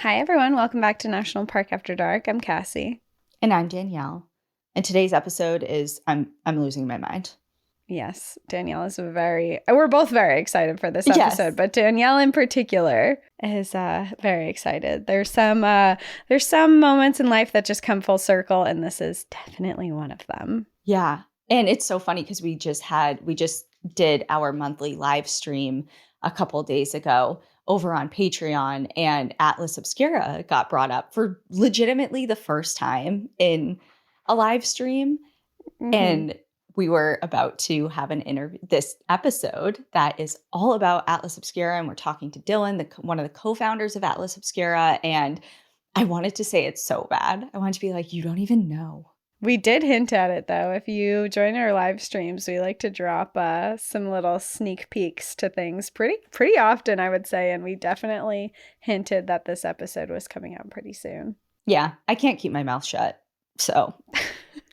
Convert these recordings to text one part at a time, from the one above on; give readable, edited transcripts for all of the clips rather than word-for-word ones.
Hi, everyone. Welcome back to National Park After Dark. I'm Cassie. And I'm Danielle. And today's episode is I'm losing my mind. Yes, Danielle is we're both very excited for this episode, Yes. but Danielle in particular is very excited. There's some moments in life that just come full circle, and this is definitely one of them. Yeah. And it's so funny because we just did our monthly live stream a couple days ago over on Patreon, and Atlas Obscura got brought up for legitimately the first time in a live stream. Mm-hmm. And we were about to have this episode that is all about Atlas Obscura. And we're talking to Dylan, one of the co-founders of Atlas Obscura. And I wanted to say it so bad. I wanted to be like, you don't even know. We did hint at it, though. If you join our live streams, we like to drop some little sneak peeks to things pretty often, I would say. And we definitely hinted that this episode was coming out pretty soon. Yeah, I can't keep my mouth shut. So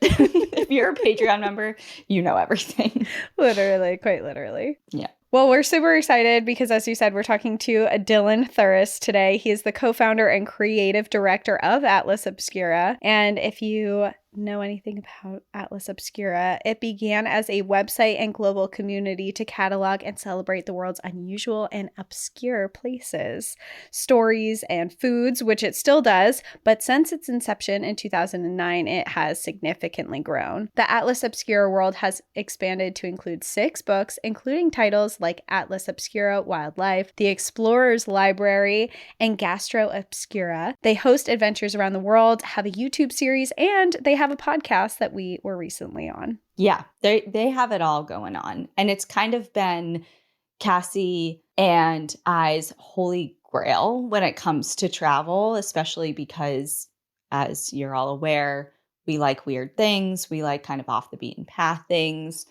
if you're a Patreon member, you know everything. Literally, quite literally. Yeah. Well, we're super excited because, as you said, we're talking to Dylan Thuros today. He is the co-founder and creative director of Atlas Obscura. And if you know anything about Atlas Obscura, it began as a website and global community to catalog and celebrate the world's unusual and obscure places, stories, and foods, which it still does. But since its inception in 2009, it has significantly grown. The Atlas Obscura world has expanded to include 6 books, including titles like Atlas Obscura Wildlife, The Explorer's Library, and Gastro Obscura. They host adventures around the world, have a YouTube series, and they have a podcast that we were recently on. Yeah, they have it all going on. And it's kind of been Cassie and I's holy grail when it comes to travel, especially because, as you're all aware, we like weird things. We like kind of off the beaten path things,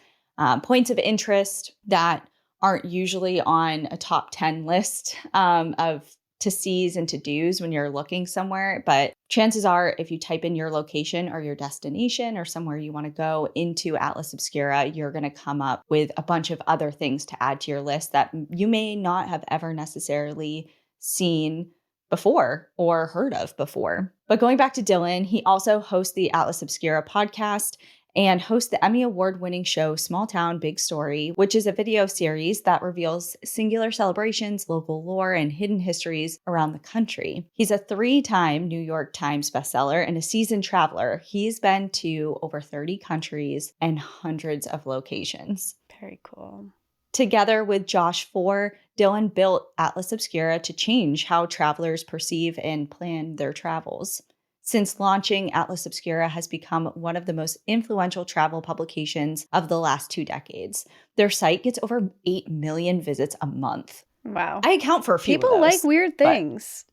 points of interest that aren't usually on a top 10 list of to-sees and to-dos when you're looking somewhere. But chances are, if you type in your location or your destination or somewhere you want to go into Atlas Obscura, you're going to come up with a bunch of other things to add to your list that you may not have ever necessarily seen before or heard of before. But going back to Dylan, he also hosts the Atlas Obscura podcast and hosts the Emmy Award-winning show Small Town, Big Story, which is a video series that reveals singular celebrations, local lore, and hidden histories around the country. He's a 3-time New York Times bestseller and a seasoned traveler. He's been to over 30 countries and hundreds of locations. Very cool. Together with Josh Four, Dylan built Atlas Obscura to change how travelers perceive and plan their travels. Since launching, Atlas Obscura has become one of the most influential travel publications of the last 2 decades. Their site gets over 8 million visits a month. Wow. I account for a few people of those. Like weird things.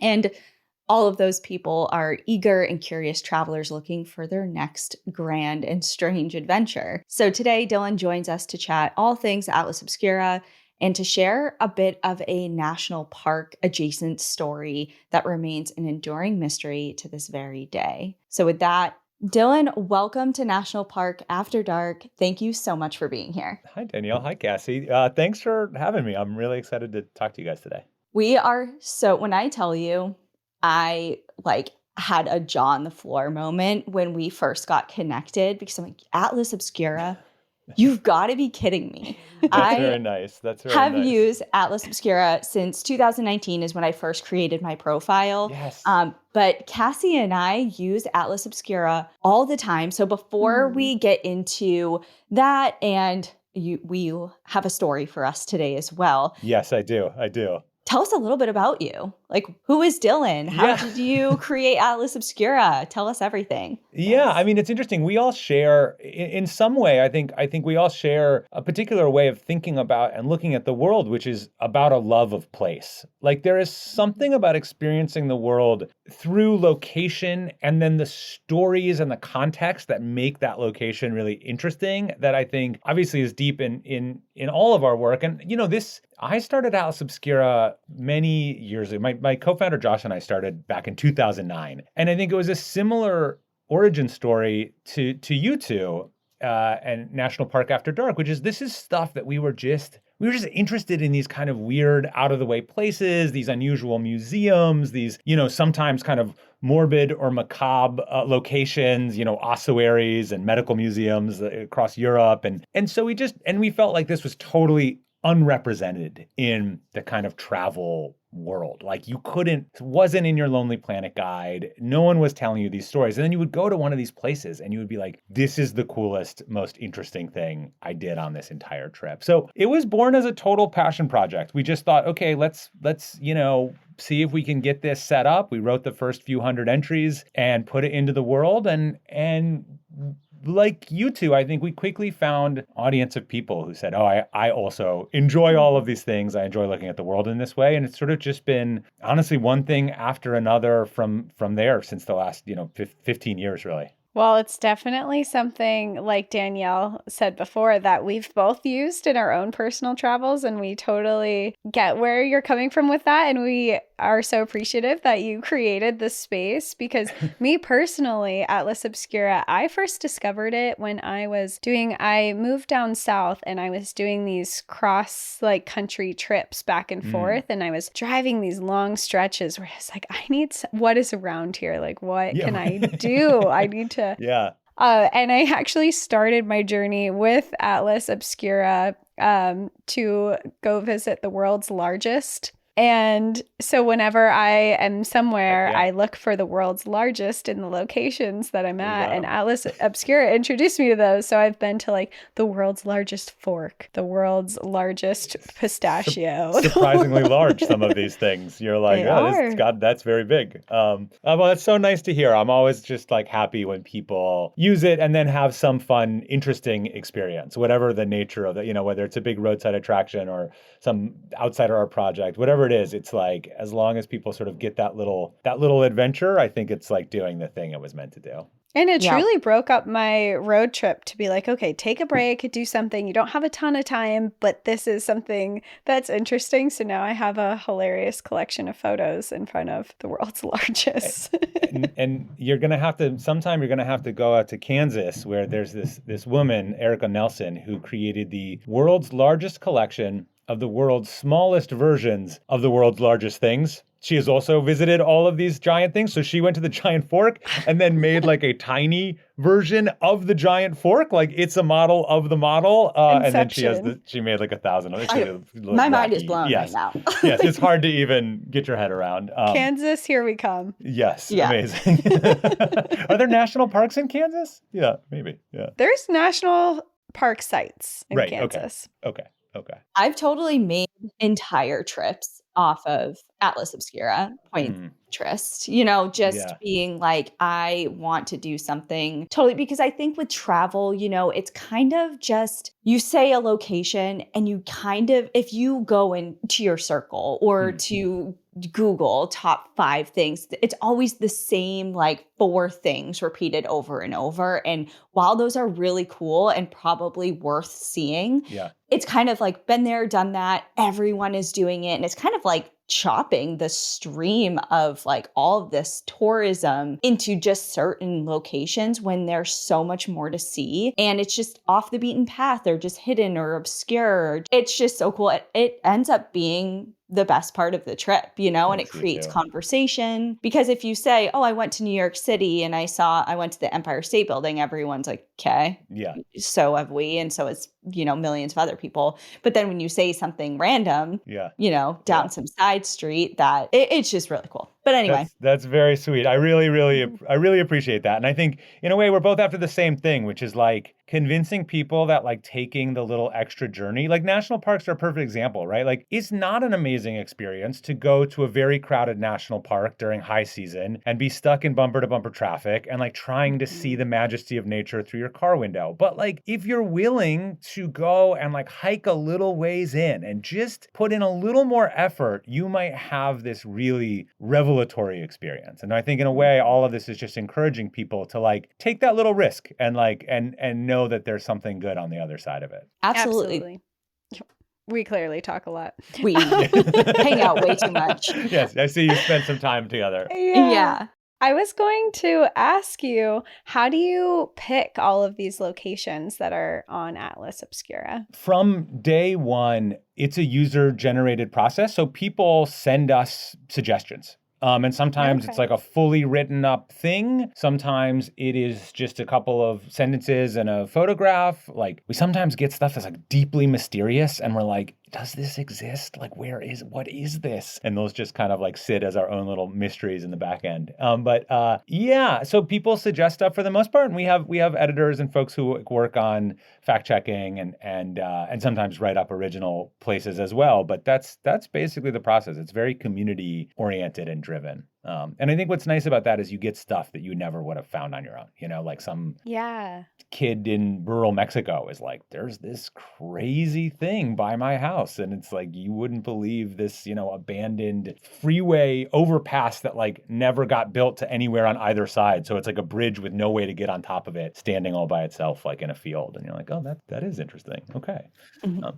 And all of those people are eager and curious travelers looking for their next grand and strange adventure. So today, Dylan joins us to chat all things Atlas Obscura and to share a bit of a national park adjacent story that remains an enduring mystery to this very day. So with that, Dylan, welcome to National Park After Dark. Thank you so much for being here. Hi, Danielle. Hi, Cassie. Thanks for having me. I'm really excited to talk to you guys today. When I tell you, I had a jaw on the floor moment when we first got connected because I'm like, Atlas Obscura? You've got to be kidding me. That's very nice. Have used Atlas Obscura since 2019 is when I first created my profile. Yes. But Cassie and I use Atlas Obscura all the time. So before we get into that, and you have a story for us today as well. Yes, I do. Tell us a little bit about you. Like, who is Dylan? How did you create Atlas Obscura? Tell us everything. Yeah, I mean, it's interesting. We all share, in some way, I think we all share a particular way of thinking about and looking at the world, which is about a love of place. Like, there is something about experiencing the world through location and then the stories and the context that make that location really interesting that I think obviously is deep in all of our work. And, I started Atlas Obscura many years ago. My co-founder Josh and I started back in 2009. And I think it was a similar origin story to you two and National Park After Dark, which is this is stuff that we were just we were just interested in these kind of weird, out of the way places, these unusual museums, these, sometimes kind of morbid or macabre locations, ossuaries and medical museums across Europe. And so we felt like this was totally unrepresented in the kind of travel world. Like it wasn't in your Lonely Planet guide. No one was telling you these stories. And then you would go to one of these places and you would be like, this is the coolest, most interesting thing I did on this entire trip. So it was born as a total passion project. We just thought, okay, let's see if we can get this set up. We wrote the first few hundred entries and put it into the world. And like you two, I think we quickly found an audience of people who said, oh, I also enjoy all of these things. I enjoy looking at the world in this way. And it's sort of just been, honestly, one thing after another from there since the last, 15 years, really. Well, it's definitely something, like Danielle said before, that we've both used in our own personal travels, and we totally get where you're coming from with that. And we are so appreciative that you created this space, because me personally, Atlas Obscura, I first discovered it when I moved down south and I was doing these cross country trips back and forth. And I was driving these long stretches where I was like, what is around here? Like, what can I do? I need to. Yeah. And I actually started my journey with Atlas Obscura to go visit the world's largest. And so whenever I am somewhere, I look for the world's largest in the locations that I'm at. And Atlas Obscura introduced me to those. So I've been to the world's largest fork, the world's largest pistachio. Surprisingly large, some of these things. You're like, that's very big. Well, that's so nice to hear. I'm always just happy when people use it and then have some fun, interesting experience, whatever the nature of it, whether it's a big roadside attraction or some outsider art project, whatever it is, it's like, as long as people sort of get that little adventure, I think it's like doing the thing it was meant to do. And it truly broke up my road trip to be like, okay, take a break, do something. You don't have a ton of time, but this is something that's interesting. So now I have a hilarious collection of photos in front of the world's largest. and sometime you're going to have to go out to Kansas, where there's this woman, Erica Nelson, who created the world's largest collection of the world's smallest versions of the world's largest things. She has also visited all of these giant things. So she went to the giant fork and then made a tiny version of the giant fork. It's a model of the model. And then she made 1,000 of it. My mind is blown right now. Yes, it's hard to even get your head around. Kansas, here we come. Yes, yeah. Amazing. Are there national parks in Kansas? Yeah, maybe. Yeah. There's national park sites in Kansas. Okay. I've totally made entire trips off of Atlas Obscura, Pinterest, being like, I want to do something totally, because I think with travel, it's kind of just, you say a location and you kind of, if you go into your circle or to Google top 5 things, it's always the same 4 things repeated over and over. And while those are really cool and probably worth seeing, it's kind of been there, done that. Everyone is doing it. And it's kind of chopping the stream of all of this tourism into just certain locations when there's so much more to see. And it's just off the beaten path or just hidden or obscure. It's just so cool. It ends up being the best part of the trip, and it creates conversation. Because if you say, oh, I went to New York City and I went to the Empire State Building, everyone's like, okay, yeah, so have we. And so it's, millions of other people. But then when you say something random, down some side street, that it's just really cool. But anyway, that's very sweet. I really appreciate that. And I think in a way we're both after the same thing, which is convincing people that taking the little extra journey, national parks are a perfect example, right? It's not an amazing experience to go to a very crowded national park during high season and be stuck in bumper to bumper traffic and trying to see the majesty of nature through your car window. But if you're willing to go and hike a little ways in and just put in a little more effort, you might have this really revelatory experience. And I think in a way, all of this is just encouraging people to take that little risk and and know that there's something good on the other side of it. Absolutely. We clearly talk a lot. We hang out way too much. Yes, I see you spent some time together. Yeah. I was going to ask you, how do you pick all of these locations that are on Atlas Obscura? From day one, it's a user-generated process. So people send us suggestions. And sometimes it's like a fully written up thing. Sometimes it is just a couple of sentences and a photograph. Like we sometimes get stuff that's like deeply mysterious and we're like, does this exist? Like, what is this? And those just kind of like sit as our own little mysteries in the back end. Yeah, so people suggest stuff for the most part. And we have editors and folks who work on fact checking and sometimes write up original places as well. But that's basically the process. It's very community oriented and driven. And I think what's nice about that is you get stuff that you never would have found on your own. You know, like some kid in rural Mexico is like, there's this crazy thing by my house. And it's like, you wouldn't believe this, you know, abandoned freeway overpass that like never got built to anywhere on either side. So it's like a bridge with no way to get on top of it, standing all by itself, like in a field. And you're like, oh, that is interesting. Okay.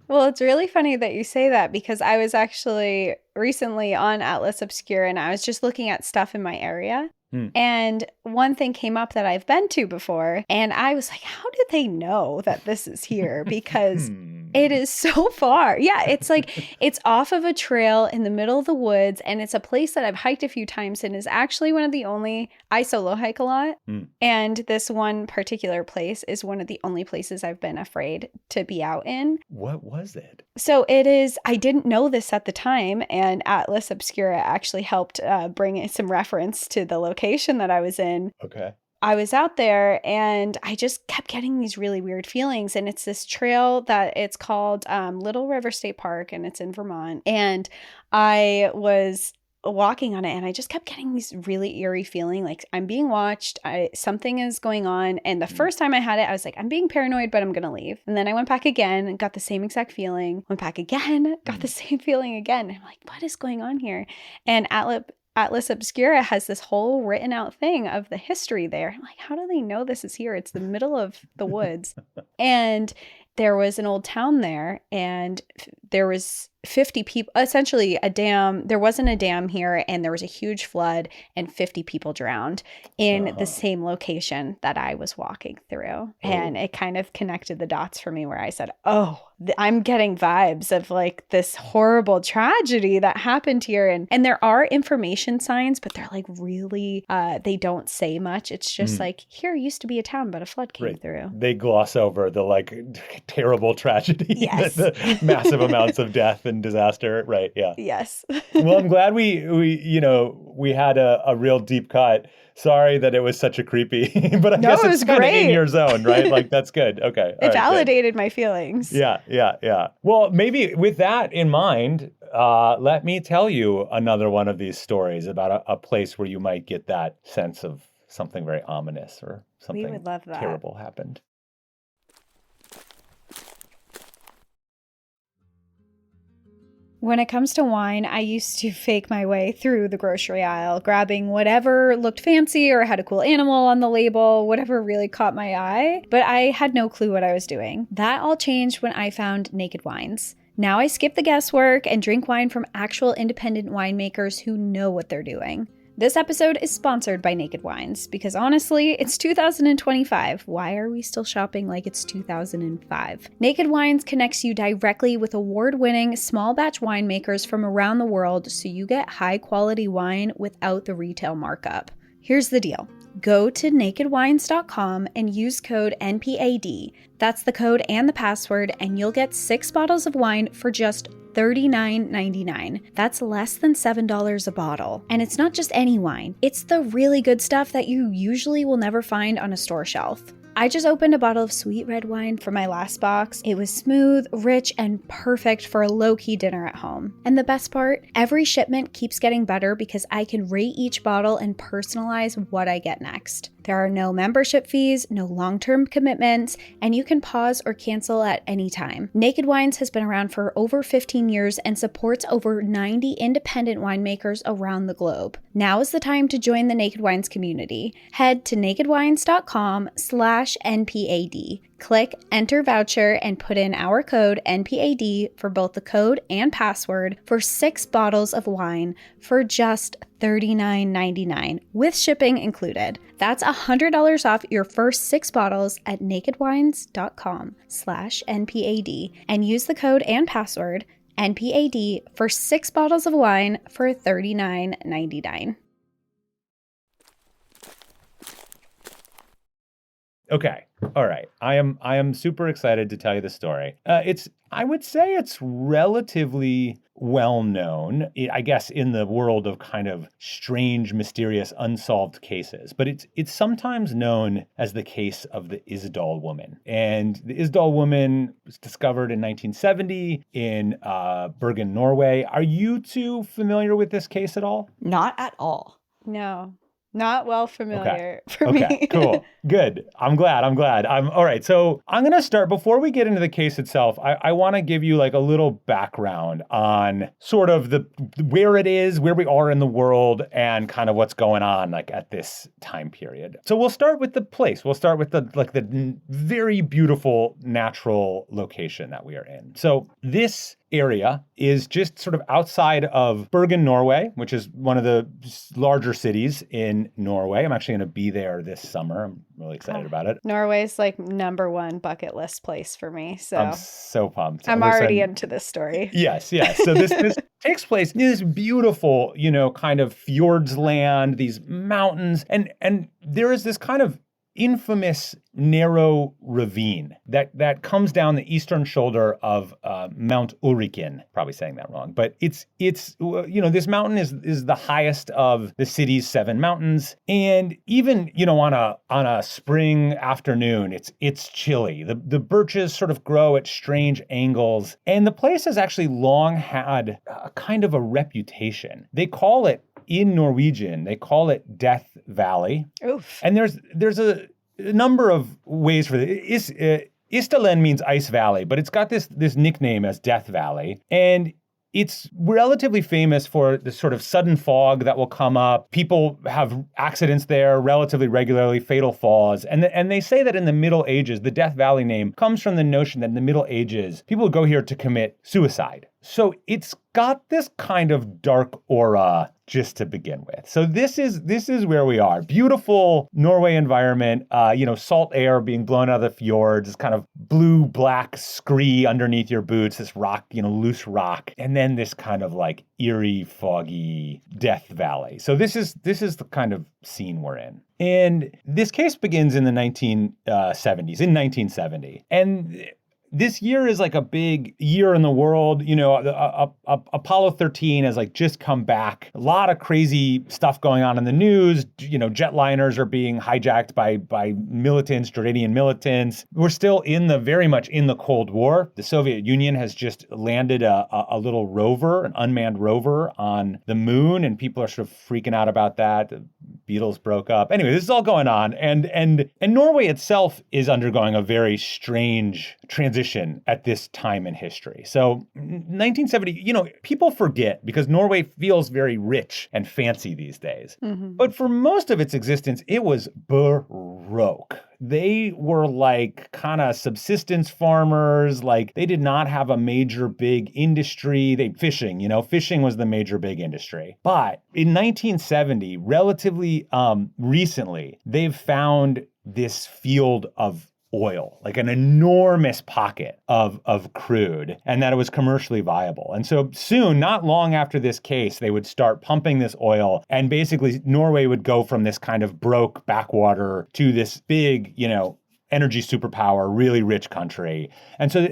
Well, it's really funny that you say that because I was actually recently on Atlas Obscura and I was just looking at stuff in my area. And one thing came up that I've been to before, and I was like, how do they know that this is here? Because it is so far. Yeah, it's like it's off of a trail in the middle of the woods, and it's a place that I've hiked a few times and is actually one of the only, I solo hike a lot. And this one particular place is one of the only places I've been afraid to be out in. What was it? So it is, I didn't know this at the time, and Atlas Obscura actually helped bring some reference to the location that I was in. Okay. I was out there and I just kept getting these really weird feelings. And it's this trail that it's called Little River State Park, and it's in Vermont. And I was walking on it and I just kept getting these really eerie feeling like I'm being watched, something is going on. And the first time I had it, I was like, I'm being paranoid, but I'm gonna leave. And then I went back again and got the same exact feeling, went back again, got the same feeling again. And I'm like, what is going on here? And Atlas Obscura has this whole written out thing of the history there. I'm like, how do they know this is here? It's the middle of the woods. And there was an old town there, and there was 50 people, essentially a dam. There wasn't a dam here, and there was a huge flood and 50 people drowned in the same location that I was walking through. And it kind of connected the dots for me where I said, oh, I'm getting vibes of like this horrible tragedy that happened here. And there are information signs, but they're like really, they don't say much. It's just like, here used to be a town, but a flood came through. They gloss over the like terrible tragedy, yes. the massive amounts of death and disaster. Right. Yeah. Yes. Well, I'm glad we had a real deep cut. Sorry that it was such a creepy, but I guess it's kind of in your zone, right? Like, that's good. Okay. It validated my feelings. Yeah. Well, maybe with that in mind, let me tell you another one of these stories about a place where you might get that sense of something very ominous or something we would love that. Terrible happened. When it comes to wine, I used to fake my way through the grocery aisle, grabbing whatever looked fancy or had a cool animal on the label, whatever really caught my eye, but I had no clue what I was doing. That all changed when I found Naked Wines. Now I skip the guesswork and drink wine from actual independent winemakers who know what they're doing. This episode is sponsored by Naked Wines because honestly, it's 2025. Why are we still shopping like it's 2005? Naked Wines connects you directly with award-winning small batch winemakers from around the world so you get high-quality wine without the retail markup. Here's the deal. Go to nakedwines.com and use code NPAD. That's the code and the password, and you'll get 6 bottles of wine for just $39.99. That's less than $7 a bottle. And it's not just any wine. It's the really good stuff that you usually will never find on a store shelf. I just opened a bottle of sweet red wine for my last box. It was smooth, rich, and perfect for a low-key dinner at home. And the best part, every shipment keeps getting better because I can rate each bottle and personalize what I get next. There are no membership fees, no long-term commitments, and you can pause or cancel at any time. Naked Wines has been around for over 15 years and supports over 90 independent winemakers around the globe. Now is the time to join the Naked Wines community. Head to nakedwines.com/ NPAD. Click Enter Voucher and put in our code NPAD for both the code and password for 6 bottles of wine for just $39.99 with shipping included. That's $100 off your first 6 bottles at nakedwines.com/NPAD and use the code and password NPAD for 6 bottles of wine for $39.99. Okay. All right. I am super excited to tell you the story. I would say it's relatively well known, I guess, in the world of kind of strange, mysterious, unsolved cases. But it's sometimes known as the case of the Isdal woman. And the Isdal woman was discovered in 1970 in Bergen, Norway. Are you two familiar with this case at all? Not at all. No. Not well familiar for me. Okay, cool. Good. I'm glad. All right. So I'm going to start, before we get into the case itself, I want to give you like a little background on sort of where it is, where we are in the world, and kind of what's going on like at this time period. So we'll start with the place. We'll start with the very beautiful natural location that we are in. So this area is just sort of outside of Bergen, Norway, which is one of the larger cities in Norway. I'm actually going to be there this summer. I'm really excited about it. Norway's like #1 bucket list place for me. So I'm so pumped. I'm already into this story. Yes. So this takes place in this beautiful, kind of fjords land, these mountains, and there is this kind of infamous narrow ravine that comes down the eastern shoulder of Mount Ulriken. Probably saying that wrong, but it's this mountain is the highest of the city's 7 mountains, and even on a spring afternoon, it's chilly. The birches sort of grow at strange angles, and the place has actually long had a kind of a reputation. They call it, in Norwegian, they call it Death Valley. Oof. And there's a number of ways for this. Istalen means ice valley, but it's got this nickname as Death Valley. And it's relatively famous for the sort of sudden fog that will come up. People have accidents there relatively regularly, fatal falls. And they say that in the Middle Ages, the Death Valley name comes from the notion that in the Middle Ages, people would go here to commit suicide. So it's got this kind of dark aura just to begin with. So this is where we are. Beautiful Norway environment, salt air being blown out of the fjords, this kind of blue-black scree underneath your boots, this rock, loose rock, and then this kind of like eerie, foggy Death Valley. So this is the kind of scene we're in. And this case begins in the 1970s, in 1970. And this year is like a big year in the world. Apollo 13 has like just come back. A lot of crazy stuff going on in the news. Jetliners are being hijacked by militants, Jordanian militants. We're still very much in the Cold War. The Soviet Union has just landed a little rover, an unmanned rover on the moon, and people are sort of freaking out about that. The Beatles broke up. Anyway, this is all going on. And Norway itself is undergoing a very strange transition at this time in history. So 1970, people forget because Norway feels very rich and fancy these days. Mm-hmm. But for most of its existence, it was baroque. They were like kind of subsistence farmers. Like they did not have a major big industry. Fishing was the major big industry. But in 1970, relatively recently, they've found this field of oil, like an enormous pocket of crude, and that it was commercially viable. And so soon, not long after this case, they would start pumping this oil, and basically Norway would go from this kind of broke backwater to this big, energy superpower, really rich country. And so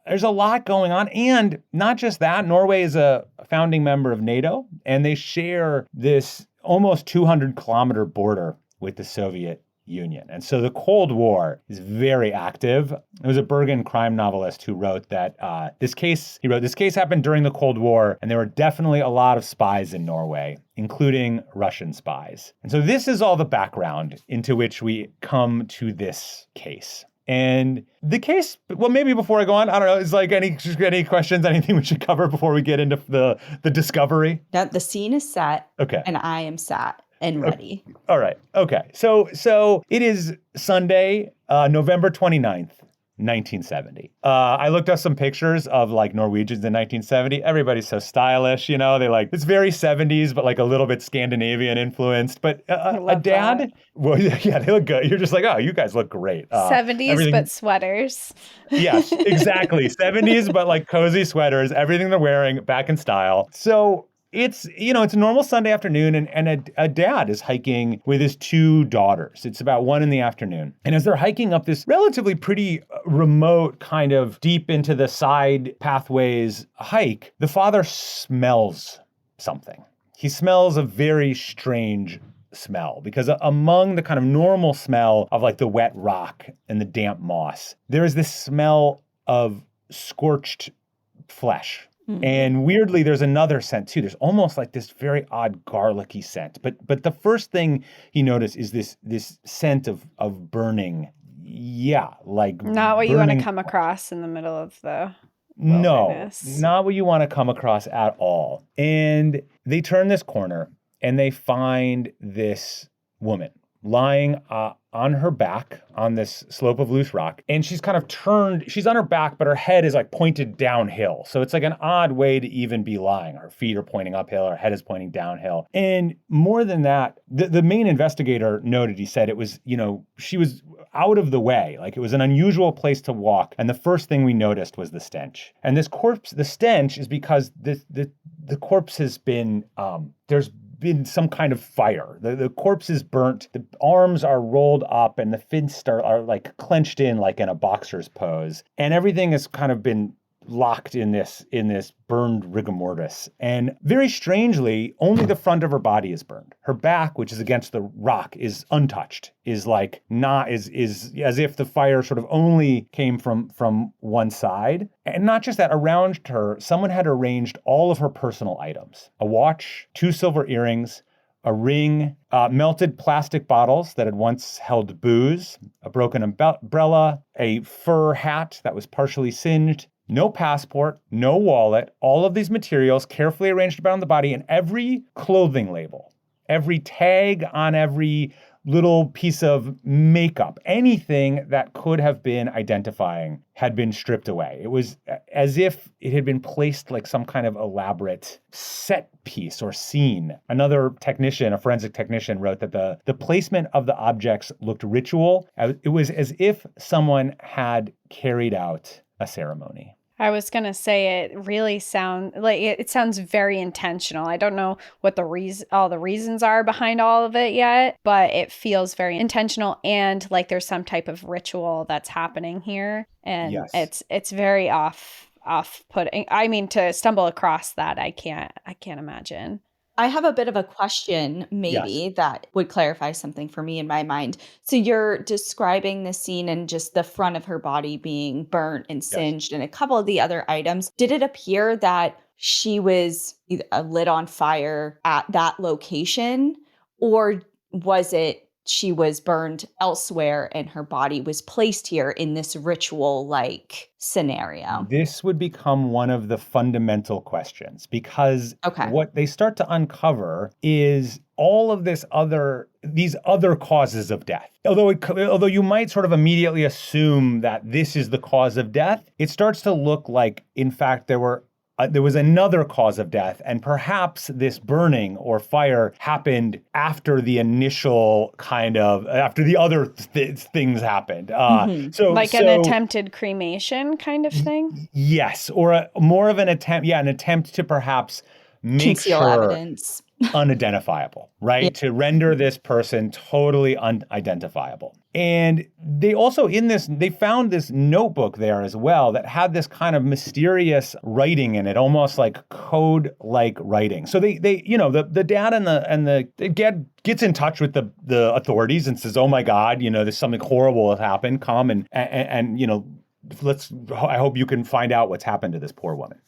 there's a lot going on. And not just that, Norway is a founding member of NATO, and they share this almost 200-kilometer border with the Soviet Union. And so the Cold War is very active. There was a Bergen crime novelist who wrote that this case happened during the Cold War, and there were definitely a lot of spies in Norway, including Russian spies. And so this is all the background into which we come to this case. And the case, well, maybe before I go on, I don't know, is like any questions, anything we should cover before we get into the discovery? Now, the scene is set. Okay. And I am sat. and ready. All right. Okay. So it is Sunday, November 29th. 1970. I looked up some pictures of like Norwegians in 1970. Everybody's so stylish, you know. They like it's very 70s, but like a little bit Scandinavian influenced. But a dad, that. well, yeah, they look good. You're just like, oh, you guys look great. 70s, but sweaters. Yes, exactly. 70s, but like cozy sweaters. Everything they're wearing back in style. So it's a normal Sunday afternoon, and a dad is hiking with his two daughters. It's about 1 p.m. And as they're hiking up this relatively pretty remote kind of deep into the side pathways hike, the father smells something. He smells a very strange smell, because among the kind of normal smell of like the wet rock and the damp moss, there is this smell of scorched flesh. And weirdly, there's another scent too. There's almost like this very odd garlicky scent. But the first thing he noticed is this scent of burning. Yeah, like not what you want to come across in the middle of the wilderness. No, not what you want to come across at all. And they turn this corner and they find this woman lying on her back on this slope of loose rock. And she's kind of turned, she's on her back, but her head is like pointed downhill. So it's like an odd way to even be lying. Her feet are pointing uphill, her head is pointing downhill. And more than that, the main investigator noted, he said it was, she was out of the way. Like it was an unusual place to walk. And the first thing we noticed was the stench. And this corpse, the stench is because the corpse has been, there's been some kind of fire. The corpse is burnt. The arms are rolled up and the fists are like clenched in like in a boxer's pose. And everything has kind of been locked in this burned rigor mortis. And very strangely, only the front of her body is burned. Her back, which is against the rock, is untouched, is as if the fire sort of only came from one side. And not just that, around her, someone had arranged all of her personal items: a watch, 2 silver earrings, a ring, melted plastic bottles that had once held booze, a broken umbrella, a fur hat that was partially singed, no passport, no wallet, all of these materials carefully arranged around the body, and every clothing label, every tag on every little piece of makeup, anything that could have been identifying had been stripped away. It was as if it had been placed like some kind of elaborate set piece or scene. Another technician, a forensic technician, wrote that the placement of the objects looked ritual. It was as if someone had carried out a ceremony. I was going to say it really sounds very intentional. I don't know what all the reasons are behind all of it yet, but it feels very intentional and like there's some type of ritual that's happening here. And yes, it's very off-putting. I mean, to stumble across that, I can't imagine. I have a bit of a question, maybe, that would clarify something for me in my mind. So you're describing the scene and just the front of her body being burnt and singed and a couple of the other items. Did it appear that she was lit on fire at that location, or was it she was burned elsewhere and her body was placed here in this ritual-like scenario? This would become one of the fundamental questions, because what they start to uncover is all of these other causes of death. Although you might sort of immediately assume that this is the cause of death, it starts to look like, in fact, there was another cause of death, and perhaps this burning or fire happened after the initial after the other things happened. An attempted cremation kind of thing? Yes, or more of an attempt to perhaps make conceal evidence. Unidentifiable, right? Yeah. To render this person totally unidentifiable. And they also they found this notebook there as well that had this kind of mysterious writing in it, almost like code-like writing. So the dad gets in touch with the authorities and says, "Oh my God, there's something horrible has happened. Come and I hope you can find out what's happened to this poor woman."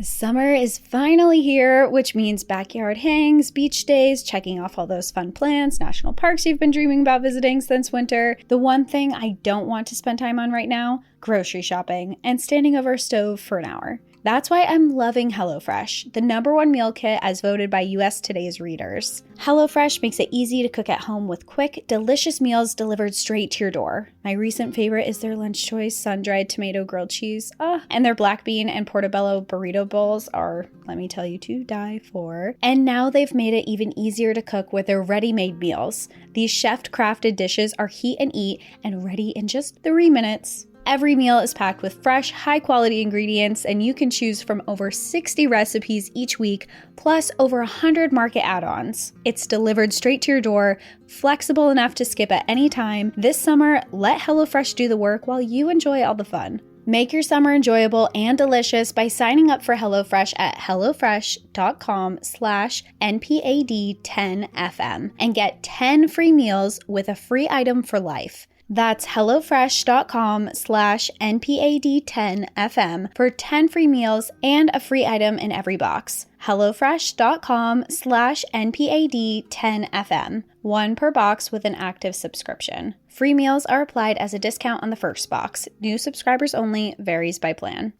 Summer is finally here, which means backyard hangs, beach days, checking off all those fun plans, national parks you've been dreaming about visiting since winter. The one thing I don't want to spend time on right now, grocery shopping and standing over a stove for an hour. That's why I'm loving HelloFresh, the #1 meal kit as voted by US Today's readers. HelloFresh makes it easy to cook at home with quick, delicious meals delivered straight to your door. My recent favorite is their lunch choice sun-dried tomato grilled cheese. And their black bean and portobello burrito bowls are, let me tell you, to die for. And now they've made it even easier to cook with their ready-made meals. These chef-crafted dishes are heat and eat and ready in just 3 minutes. Every meal is packed with fresh, high-quality ingredients, and you can choose from over 60 recipes each week, plus over 100 market add-ons. It's delivered straight to your door, flexible enough to skip at any time. This summer, let HelloFresh do the work while you enjoy all the fun. Make your summer enjoyable and delicious by signing up for HelloFresh at hellofresh.com/NPAD10FM and get 10 free meals with a free item for life. That's hellofresh.com/NPAD10FM for 10 free meals and a free item in every box. hellofresh.com/NPAD10FM. 1 per box with an active subscription. Free meals are applied as a discount on the first box. New subscribers only. Varies by plan.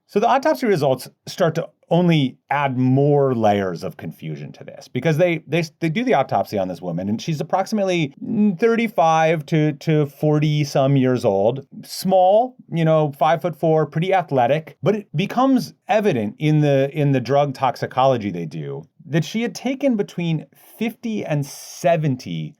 So the autopsy results start to only add more layers of confusion to this because they do the autopsy on this woman, and she's approximately 35 to 40 some years old, small, 5'4", pretty athletic. But it becomes evident in the drug toxicology they do that she had taken between 50 and 70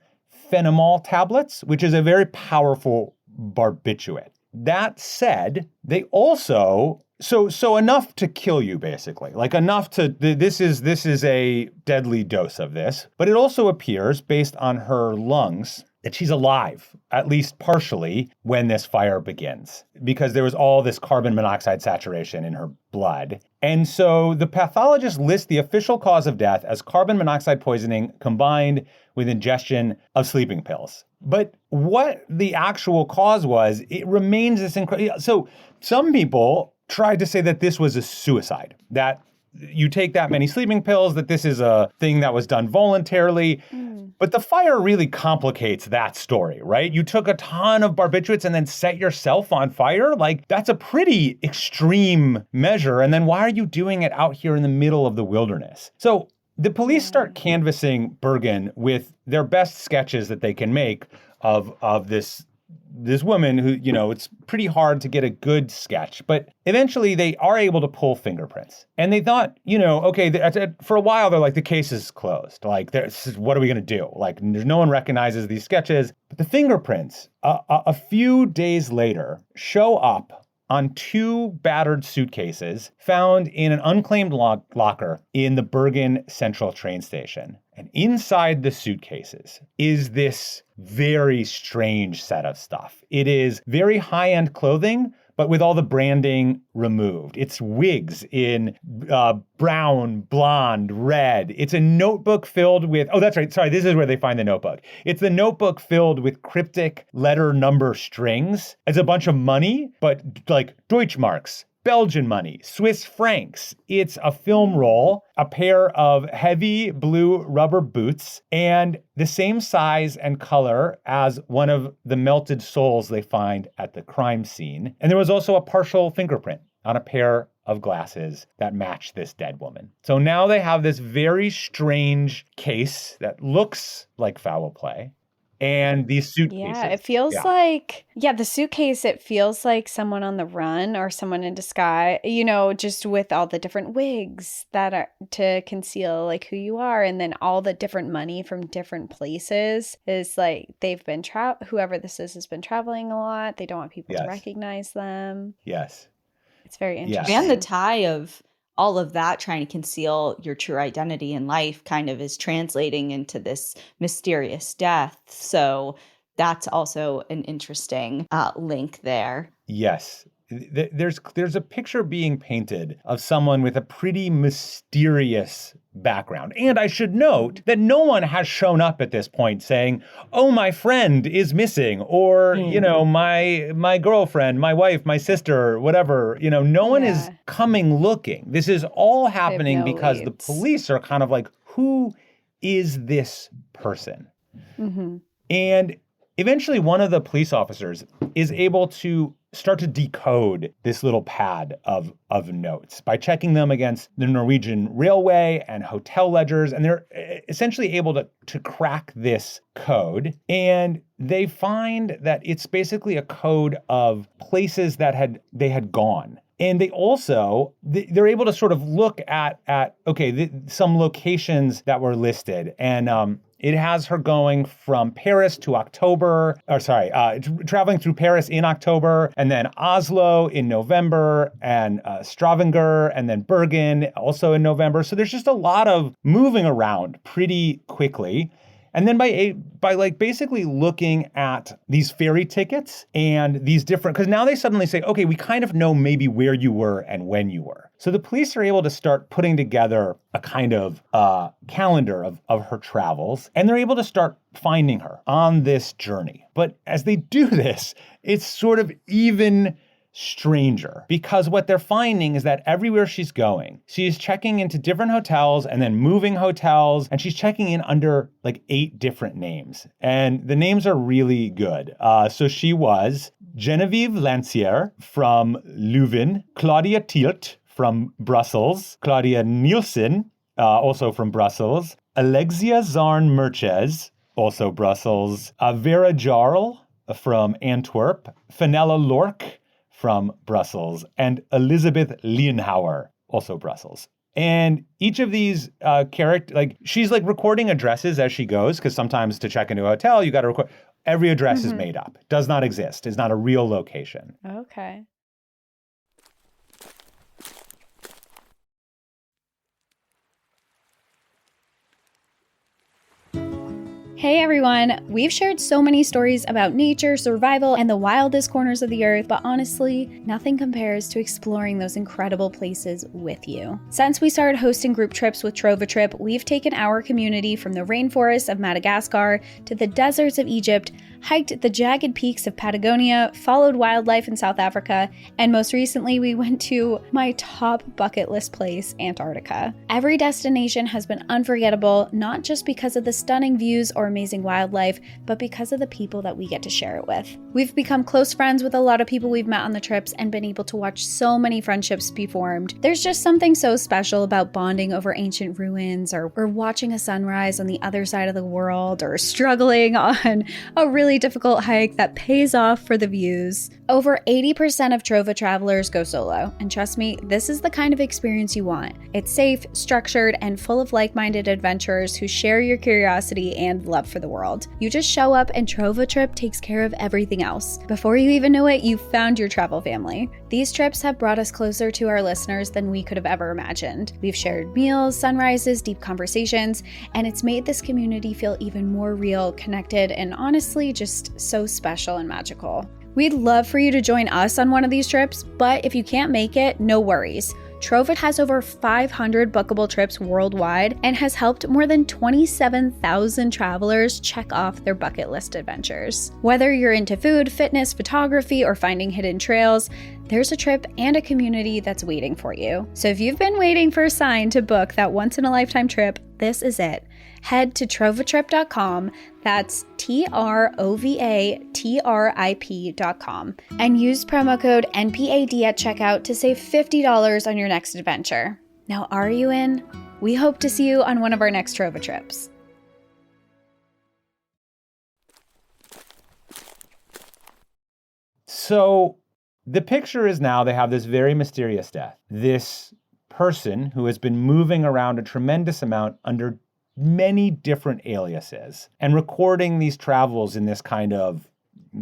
phenamol tablets, which is a very powerful barbiturate. That said, they also So enough to kill you, basically, like enough to, this is a deadly dose of this, but it also appears based on her lungs that she's alive, at least partially, when this fire begins, because there was all this carbon monoxide saturation in her blood. And so the pathologist lists the official cause of death as carbon monoxide poisoning combined with ingestion of sleeping pills. But what the actual cause was, it remains this incredible. So some people tried to say that this was a suicide, that you take that many sleeping pills, that this is a thing that was done voluntarily. But the fire really complicates that story, right? You took a ton of barbiturates and then set yourself on fire? Like, that's a pretty extreme measure. And then why are you doing it out here in the middle of the wilderness? So the police start canvassing Bergen with their best sketches that they can make of this woman who, it's pretty hard to get a good sketch, but eventually they are able to pull fingerprints. And they thought, okay, for a while they're like, the case is closed. Like, what are we going to do? Like, no one recognizes these sketches. But the fingerprints, a few days later, show up on 2 battered suitcases found in an unclaimed locker in the Bergen Central train station. And inside the suitcases is this very strange set of stuff. It is very high-end clothing, but with all the branding removed. It's wigs in brown, blonde, red. It's a notebook filled with, oh, that's right. Sorry, this is where they find the notebook. It's the notebook filled with cryptic letter number strings. It's a bunch of money, but like Deutschmarks, Belgian money, Swiss francs. It's a film roll, a pair of heavy blue rubber boots, and the same size and color as one of the melted souls they find at the crime scene. And there was also a partial fingerprint on a pair of glasses that match this dead woman. So now they have this very strange case that looks like foul play. And these suitcases. Yeah, it feels like, the suitcase, it feels like someone on the run or someone in disguise, just with all the different wigs that are to conceal like who you are. And then all the different money from different places is like they've been, whoever this is has been traveling a lot. They don't want people to recognize them. Yes. It's very interesting. And the tie of all of that trying to conceal your true identity in life kind of is translating into this mysterious death. So that's also an interesting link there. Yes. There's a picture being painted of someone with a pretty mysterious background. And I should note that no one has shown up at this point saying, oh, my friend is missing, or, my girlfriend, my wife, my sister, whatever. No one is coming looking. This is all happening because the police are kind of like, who is this person? Mm-hmm. And eventually one of the police officers is able to start to decode this little pad of notes by checking them against the Norwegian railway and hotel ledgers. And they're essentially able to crack this code. And they find that it's basically a code of places that they had gone. And they also, they're able to sort of look at some locations that were listed. And it has her going from Paris to traveling through Paris in October, and then Oslo in November, and Stavanger, and then Bergen also in November. So there's just a lot of moving around pretty quickly. And then by like basically looking at these ferry tickets and these different, because now they suddenly say, okay, we kind of know maybe where you were and when you were. So the police are able to start putting together a kind of calendar of her travels, and they're able to start finding her on this journey. But as they do this, it's sort of even stranger, because what they're finding is that everywhere she's going, she's checking into different hotels and then moving hotels, and she's checking in under like 8 different names. And the names are really good. So she was Genevieve Lancier from Leuven, Claudia Tielt from Brussels, Claudia Nielsen, also from Brussels, Alexia Zarn Merches, also Brussels, Vera Jarl from Antwerp, Fenella Lork from Brussels, and Elizabeth Lienhauer, also Brussels. And each of these characters, like she's like recording addresses as she goes, because sometimes to check into a hotel, you got to record. Every address is made up, does not exist, is not a real location. Okay. Hey everyone! We've shared so many stories about nature, survival, and the wildest corners of the earth, but honestly, nothing compares to exploring those incredible places with you. Since we started hosting group trips with Trova Trip, we've taken our community from the rainforests of Madagascar to the deserts of Egypt, hiked the jagged peaks of Patagonia, followed wildlife in South Africa, and most recently we went to my top bucket list place, Antarctica. Every destination has been unforgettable, not just because of the stunning views or amazing wildlife, but because of the people that we get to share it with. We've become close friends with a lot of people we've met on the trips and been able to watch so many friendships be formed. There's just something so special about bonding over ancient ruins, or watching a sunrise on the other side of the world, or struggling on a really difficult hike that pays off for the views. Over 80% of Trova travelers go solo, and trust me, this is the kind of experience you want. It's safe, structured, and full of like-minded adventurers who share your curiosity and love for the world. You just show up and Trova Trip takes care of everything else. Before you even know it, you've found your travel family. These trips have brought us closer to our listeners than we could have ever imagined. We've shared meals, sunrises, deep conversations, and it's made this community feel even more real, connected, and honestly just so special and magical. We'd love for you to join us on one of these trips, but if you can't make it, no worries. Trova has over 500 bookable trips worldwide and has helped more than 27,000 travelers check off their bucket list adventures. Whether you're into food, fitness, photography, or finding hidden trails, there's a trip and a community that's waiting for you. So if you've been waiting for a sign to book that once-in-a-lifetime trip, this is it. Head to trovatrip.com, that's trovatrip.com, and use promo code NPAD at checkout to save $50 on your next adventure. Now, are you in? We hope to see you on one of our next Trova trips. So the picture is now they have this very mysterious death. This person who has been moving around a tremendous amount under many different aliases and recording these travels in this kind of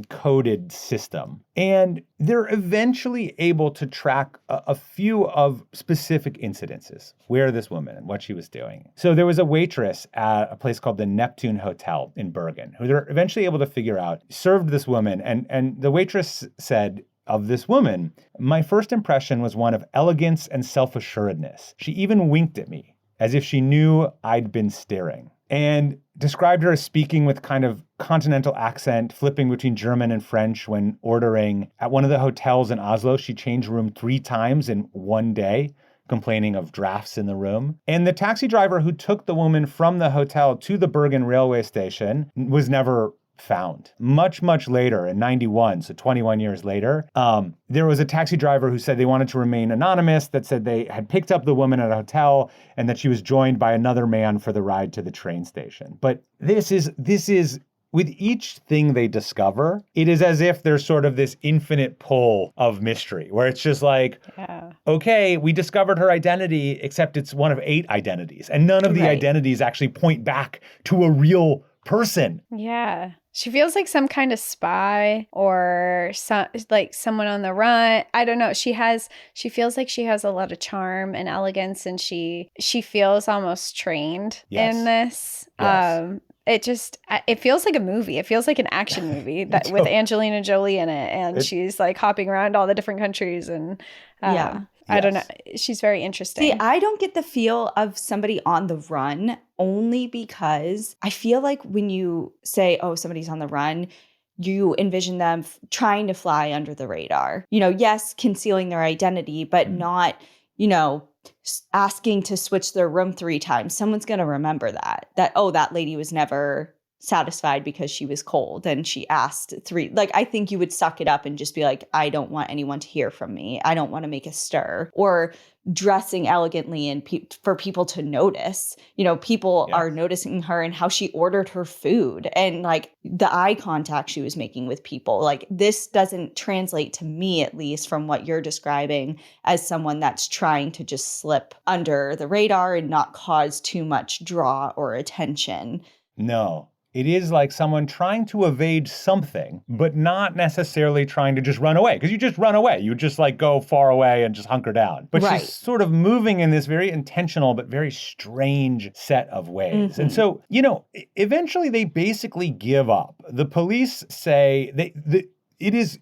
coded system. And they're eventually able to track a few of specific incidences where this woman and what she was doing. So there was a waitress at a place called the Neptune Hotel in Bergen, who they're eventually able to figure out served this woman. And the waitress said of this woman, "My first impression was one of elegance and self-assuredness. She even winked at me, as if she knew I'd been staring," and described her as speaking with kind of continental accent, flipping between German and French when ordering. At one of the hotels in Oslo, she changed room 3 times in one day, complaining of drafts in the room. And the taxi driver who took the woman from the hotel to the Bergen railway station was never found. Much, much later in 91, so 21 years later, there was a taxi driver who said they wanted to remain anonymous, that said they had picked up the woman at a hotel and that she was joined by another man for the ride to the train station. But this is with each thing they discover, it is as if there's sort of this infinite pull of mystery where it's just like, okay, we discovered her identity, except it's one of 8 identities. And none of the identities actually point back to a real person. Yeah. She feels like some kind of spy or like someone on the run. I don't know. She feels like she has a lot of charm and elegance, and she feels almost trained in this. Yes. It feels like a movie. It feels like an action movie that with Angelina Jolie in it, and she's like hopping around all the different countries, and I don't know. She's very interesting. See, I don't get the feel of somebody on the run only because I feel like when you say, oh, somebody's on the run, you envision them trying to fly under the radar. Yes, concealing their identity, but not, asking to switch their room 3 times. Someone's going to remember that, oh, that lady was never satisfied because she was cold and she asked 3. Like, I think you would suck it up and just be like, I don't want anyone to hear from me. I don't want to make a stir. Or dressing elegantly and for people to notice. People are noticing her and how she ordered her food and like the eye contact she was making with people. Like, this doesn't translate to me, at least from what you're describing, as someone that's trying to just slip under the radar and not cause too much draw or attention. No. It is like someone trying to evade something, but not necessarily trying to just run away. Because you just run away. You just like go far away and just hunker down. But she's sort of moving in this very intentional but very strange set of ways. Mm-hmm. And so, eventually they basically give up. The police say it is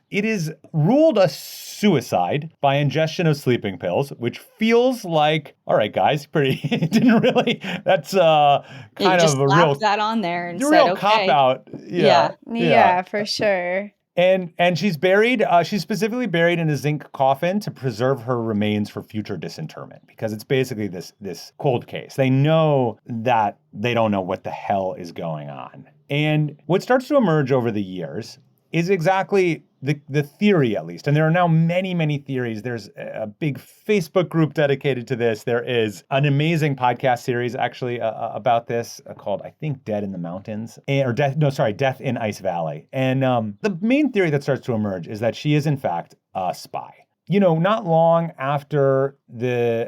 ruled a suicide by ingestion of sleeping pills, which feels like, all right, guys, that's kind of a real that on there and said, okay. Cop out. Yeah, for sure. And she's buried. She's specifically buried in a zinc coffin to preserve her remains for future disinterment, because it's basically this cold case. They know that they don't know what the hell is going on. And what starts to emerge over the years is exactly the theory, at least. And there are now many, many theories. There's a big Facebook group dedicated to this. There is an amazing podcast series actually about this called, I think, Dead in the Mountains, Death in Ice Valley. And the main theory that starts to emerge is that she is in fact a spy. Not long after this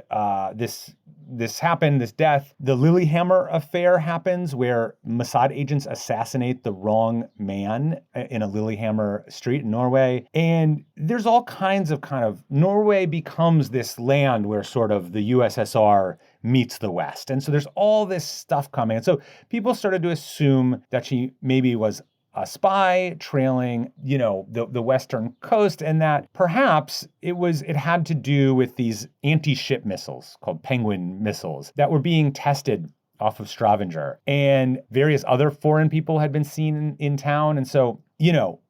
happened, this death, the Lillehammer affair happens, where Mossad agents assassinate the wrong man in a Lillehammer street in Norway. And there's all kinds of Norway becomes this land where sort of the USSR meets the West. And so there's all this stuff coming. And so people started to assume that she maybe was a spy trailing, the western coast, and that perhaps it had to do with these anti-ship missiles called Penguin missiles that were being tested off of Stavanger, and various other foreign people had been seen in town. And so,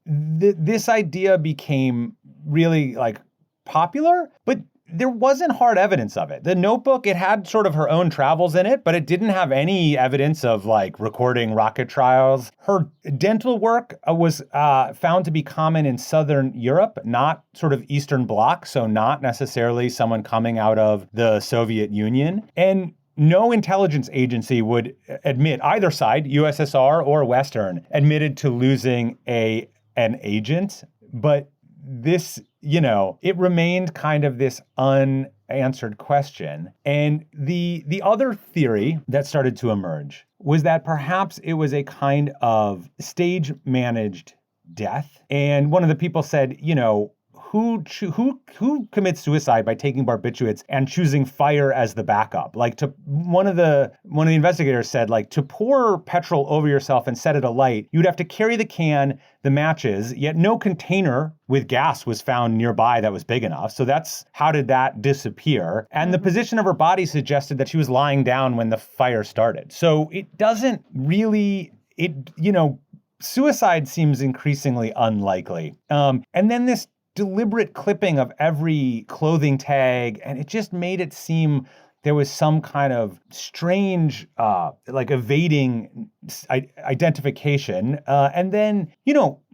this idea became really like popular, but there wasn't hard evidence of it. The Notebook, it had sort of her own travels in it, but it didn't have any evidence of like recording rocket trials. Her dental work was found to be common in Southern Europe, not sort of Eastern Bloc, so not necessarily someone coming out of the Soviet Union. And no intelligence agency would admit, either side, USSR or Western, admitted to losing an agent. But this, it remained kind of this unanswered question. And the other theory that started to emerge was that perhaps it was a kind of stage-managed death. And one of the people said, who commits suicide by taking barbiturates and choosing fire as the backup? Like, one of the investigators said, like, to pour petrol over yourself and set it alight, you'd have to carry the can, the matches, yet no container with gas was found nearby that was big enough. So how did that disappear? And the position of her body suggested that she was lying down when the fire started. So it doesn't really, suicide seems increasingly unlikely. And then this deliberate clipping of every clothing tag, and it just made it seem there was some kind of strange, like evading identification. And then,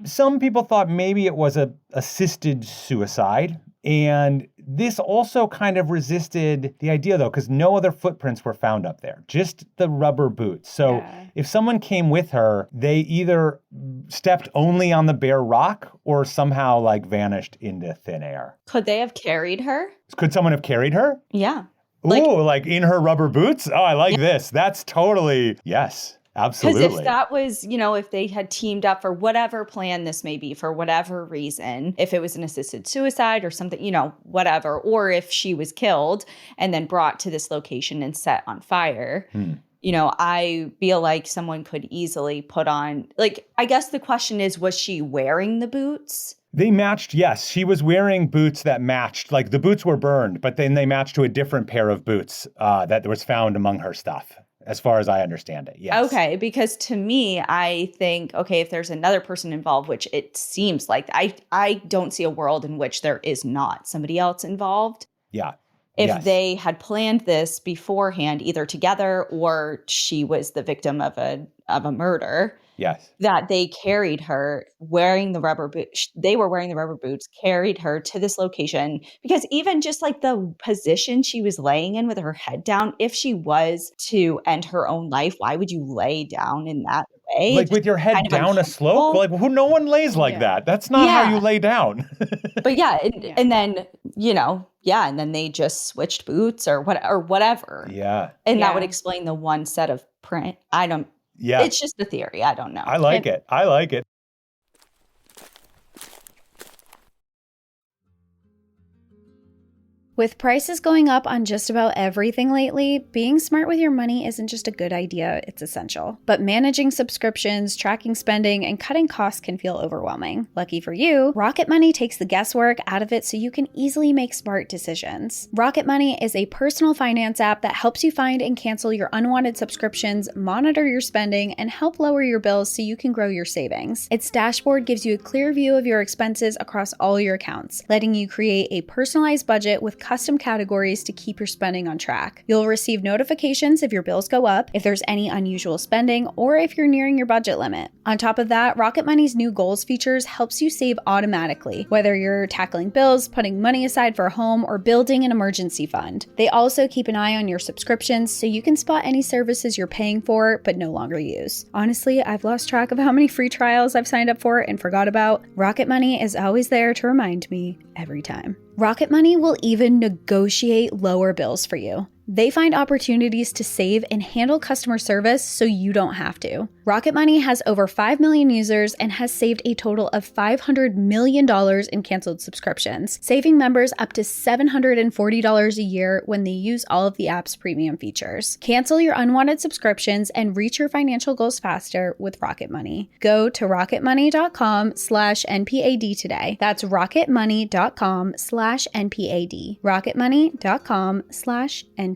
some people thought maybe it was a assisted suicide. And this also kind of resisted the idea, though, because no other footprints were found up there, just the rubber boots. So if someone came with her, they either stepped only on the bare rock or somehow like vanished into thin air. Could they have carried her? Could someone have carried her? Yeah. Ooh, like in her rubber boots? Oh, I like this. That's totally, yes. Absolutely. Because if that was, if they had teamed up for whatever plan this may be, for whatever reason, if it was an assisted suicide or something, whatever, or if she was killed and then brought to this location and set on fire, I feel like someone could easily put on, I guess the question is, was she wearing the boots? They matched, yes. She was wearing boots that matched, like the boots were burned, but then they matched to a different pair of boots that was found among her stuff. As far as I understand it, yes. Okay, because to me, I think, okay, if there's another person involved, which it seems like, I don't see a world in which there is not somebody else involved. Yeah. If they had planned this beforehand, either together or she was the victim of a murder. Yes. That they carried her wearing the rubber boots. They were wearing the rubber boots, carried her to this location, because even just like the position she was laying in with her head down, if she was to end her own life, why would you lay down in that way? Like with your head down a slope? Like no one lays like that. That's not how you lay down. But and then, and then they just switched boots or whatever. Yeah. And that would explain the one set of print. Yeah. It's just a theory. I don't know. I like it. I like it. With prices going up on just about everything lately, being smart with your money isn't just a good idea, it's essential. But managing subscriptions, tracking spending, and cutting costs can feel overwhelming. Lucky for you, Rocket Money takes the guesswork out of it so you can easily make smart decisions. Rocket Money is a personal finance app that helps you find and cancel your unwanted subscriptions, monitor your spending, and help lower your bills so you can grow your savings. Its dashboard gives you a clear view of your expenses across all your accounts, letting you create a personalized budget with custom categories to keep your spending on track. You'll receive notifications if your bills go up, if there's any unusual spending, or if you're nearing your budget limit. On top of that, Rocket Money's new goals features helps you save automatically, whether you're tackling bills, putting money aside for a home, or building an emergency fund. They also keep an eye on your subscriptions so you can spot any services you're paying for but no longer use. Honestly, I've lost track of how many free trials I've signed up for and forgot about. Rocket Money is always there to remind me every time. Rocket Money will even negotiate lower bills for you. They find opportunities to save and handle customer service so you don't have to. Rocket Money has over 5 million users and has saved a total of $500 million in canceled subscriptions, saving members up to $740 a year when they use all of the app's premium features. Cancel your unwanted subscriptions and reach your financial goals faster with Rocket Money. Go to rocketmoney.com/NPAD today. That's rocketmoney.com/NPAD. rocketmoney.com/NPAD.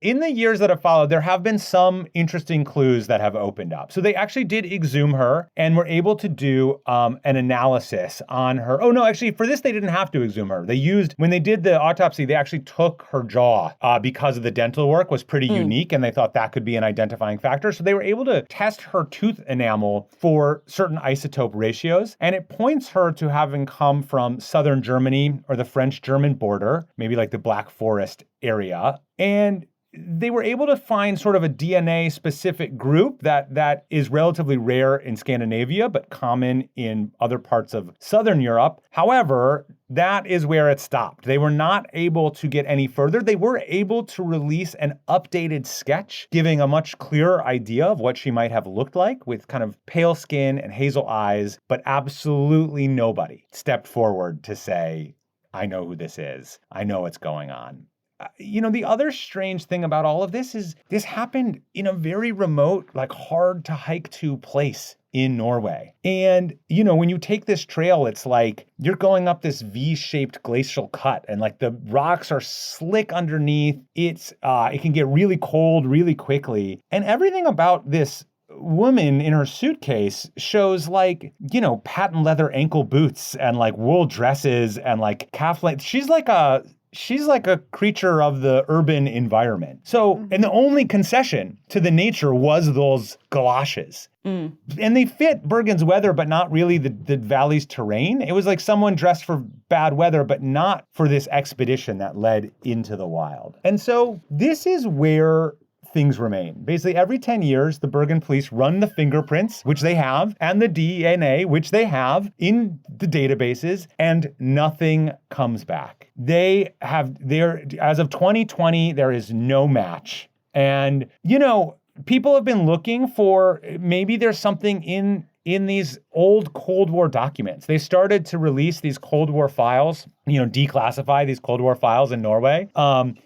In the years that have followed, there have been some interesting clues that have opened up. So they actually did exhume her and were able to do an analysis on her. Oh, no, actually, for this, they didn't have to exhume her. When they did the autopsy, they actually took her jaw because of the dental work was pretty unique, and they thought that could be an identifying factor. So they were able to test her tooth enamel for certain isotope ratios, and it points her to having come from southern Germany or the French-German border, maybe like the Black Forest area. And they were able to find sort of a DNA-specific group that is relatively rare in Scandinavia, but common in other parts of Southern Europe. However, that is where it stopped. They were not able to get any further. They were able to release an updated sketch, giving a much clearer idea of what she might have looked like with kind of pale skin and hazel eyes, but absolutely nobody stepped forward to say, I know who this is. I know what's going on. The other strange thing about all of this is this happened in a very remote, like hard to hike to place in Norway. And, when you take this trail, it's like you're going up this V-shaped glacial cut and like the rocks are slick underneath. It can get really cold really quickly. And everything about this woman in her suitcase shows like, patent leather ankle boots and like wool dresses and like calf length. She's like a creature of the urban environment. So, and the only concession to the nature was those galoshes. And they fit Bergen's weather, but not really the valley's terrain. It was like someone dressed for bad weather, but not for this expedition that led into the wild. And so this is where things remain. Basically, every 10 years, the Bergen police run the fingerprints, which they have, and the DNA, which they have in the databases, and nothing comes back. As of 2020, there is no match. And, people have been looking for, maybe there's something in these old Cold War documents. They started to release these Cold War files, declassify these Cold War files in Norway. And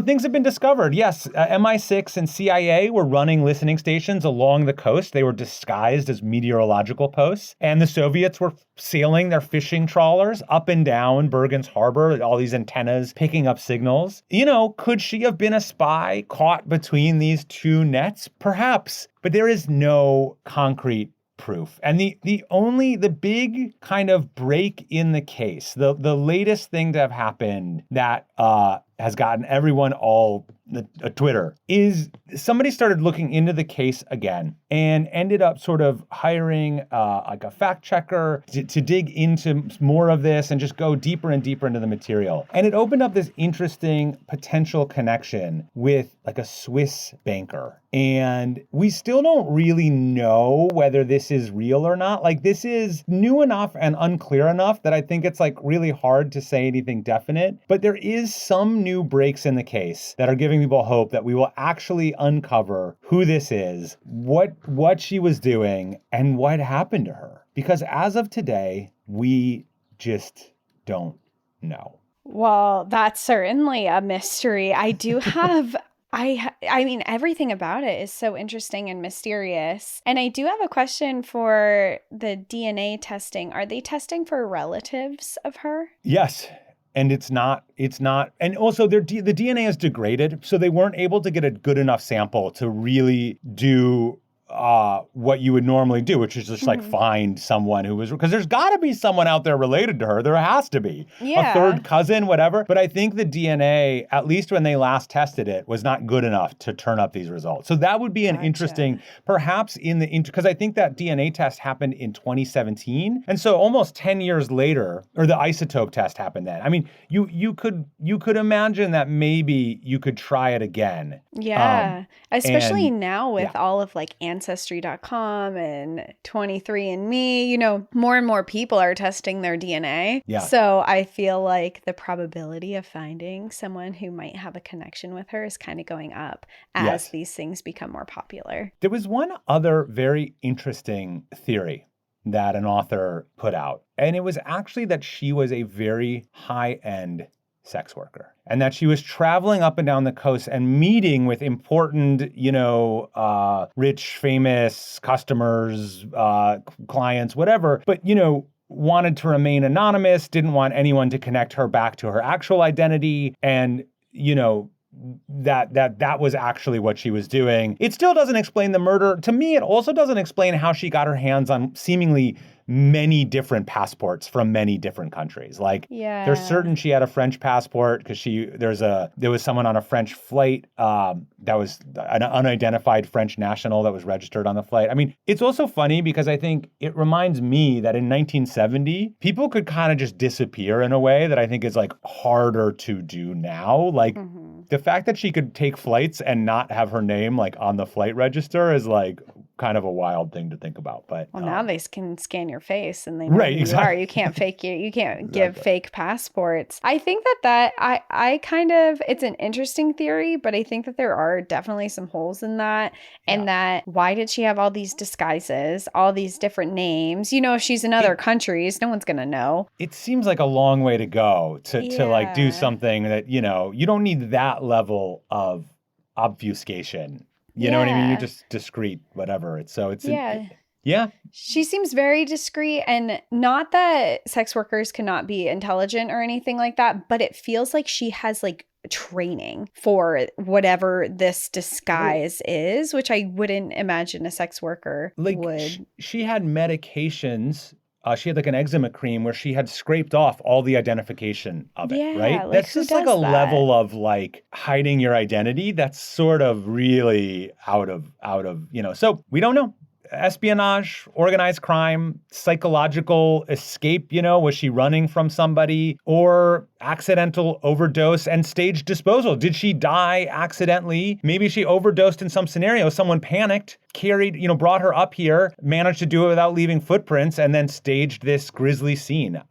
things have been discovered. Yes, MI6 and CIA were running listening stations along the coast. They were disguised as meteorological posts. And the Soviets were sailing their fishing trawlers up and down Bergen's harbor, all these antennas picking up signals. Could she have been a spy caught between these two nets? Perhaps, but there is no concrete proof. And the big kind of break in the case, the latest thing to have happened that has gotten everyone all Twitter is somebody started looking into the case again and ended up sort of hiring like a fact checker to dig into more of this and just go deeper and deeper into the material. And it opened up this interesting potential connection with like a Swiss banker. And we still don't really know whether this is real or not. Like, this is new enough and unclear enough that I think it's like really hard to say anything definite. But there is some new breaks in the case that are giving people hope that we will actually uncover who this is, what she was doing, and what happened to her. Because as of today, we just don't know. Well, that's certainly a mystery. I do have I mean, everything about it is so interesting and mysterious. And I do have a question for the DNA testing. Are they testing for relatives of her? Yes. And it's not, and also the DNA is degraded, so they weren't able to get a good enough sample to really do what you would normally do, which is just like find someone who was, because there's got to be someone out there related to her. There has to be a third cousin, whatever. But I think the DNA, at least when they last tested it, was not good enough to turn up these results. So that would be an interesting, perhaps because I think that DNA test happened in 2017. And so almost 10 years later, or the isotope test happened then. I mean, you could imagine that maybe you could try it again. Yeah. Especially now with all of like Ancestry.com and 23andMe, more and more people are testing their DNA. Yeah. So I feel like the probability of finding someone who might have a connection with her is kind of going up as these things become more popular. There was one other very interesting theory that an author put out, and it was actually that she was a very high-end sex worker, and that she was traveling up and down the coast and meeting with important, rich, famous customers, clients, whatever, but, wanted to remain anonymous, didn't want anyone to connect her back to her actual identity. And, that was actually what she was doing. It still doesn't explain the murder. To me, it also doesn't explain how she got her hands on seemingly many different passports from many different countries. Like, there's certain she had a French passport because there was someone on a French flight that was an unidentified French national that was registered on the flight. I mean, it's also funny because I think it reminds me that in 1970, people could kind of just disappear in a way that I think is like harder to do now. Like, the fact that she could take flights and not have her name like on the flight register is like kind of a wild thing to think about. But now they can scan your face and they know who you are. You can't fake you can't give fake passports. I think that I kind of, it's an interesting theory, but I think that there are definitely some holes in that. And that, why did she have all these disguises, all these different names? If she's in other countries, no one's gonna know. It seems like a long way to go to like do something that, you don't need that level of obfuscation. You know what I mean? You're just discreet, whatever. Yeah. She seems very discreet, and not that sex workers cannot be intelligent or anything like that, but it feels like she has like training for whatever this disguise is, which I wouldn't imagine a sex worker would. She had medications. She had like an eczema cream where she had scraped off all the identification of it, right? Like, That's who just like does a that? level of like hiding your identity that's sort of really out of, so we don't know. Espionage, organized crime, psychological escape, was she running from somebody, or accidental overdose and staged disposal? Did she die accidentally? Maybe she overdosed in some scenario. Someone panicked, carried, brought her up here, managed to do it without leaving footprints, and then staged this grisly scene.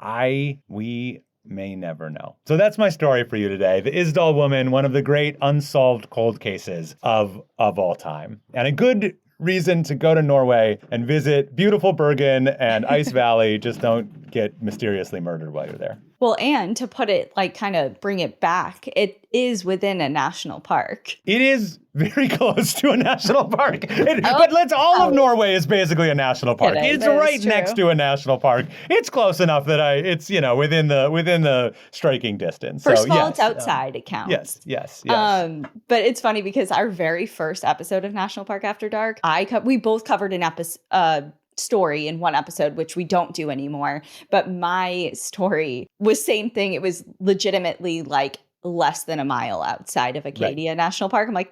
We may never know. So that's my story for you today. The Isdal woman, one of the great unsolved cold cases of all time. And a good reason to go to Norway and visit beautiful Bergen and Ice Valley. Just don't get mysteriously murdered while you're there. Well, and to put it, like, kind of bring it back, it is within a national park. It is very close to a national park. But all of Norway is basically a national park. It's right next to a national park. It's close enough that it's, within the striking distance. First of all, it's outside. It counts. Yes. But it's funny because our very first episode of National Park After Dark, we both covered an episode, story in one episode, which we don't do anymore. But my story was same thing. It was legitimately like less than a mile outside of Acadia National Park. I'm like,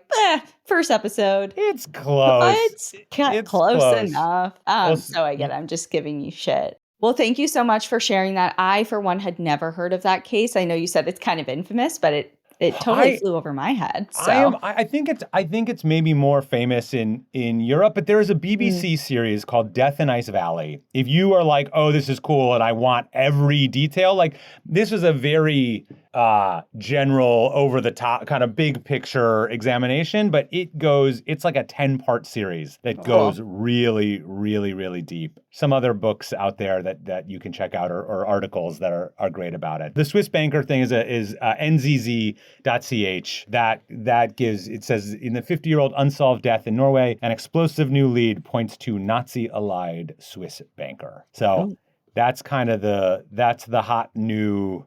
first episode. It's close. It's close enough. So I get it. I'm just giving you shit. Well, thank you so much for sharing that. I, for one, had never heard of that case. I know you said it's kind of infamous, but it totally flew over my head. So I think it's maybe more famous in Europe, but there is a BBC series called Death in Ice Valley. If you are like, oh, this is cool and I want every detail, like this is a very general, over the top, kind of big picture examination, but it's like a 10-part series that goes really, really, really deep. Some other books out there that you can check out or articles that are great about it. The Swiss banker thing is nzz.ch that gives, it says, in the 50-year-old unsolved death in Norway, an explosive new lead points to Nazi-allied Swiss banker. So that's kind of the hot new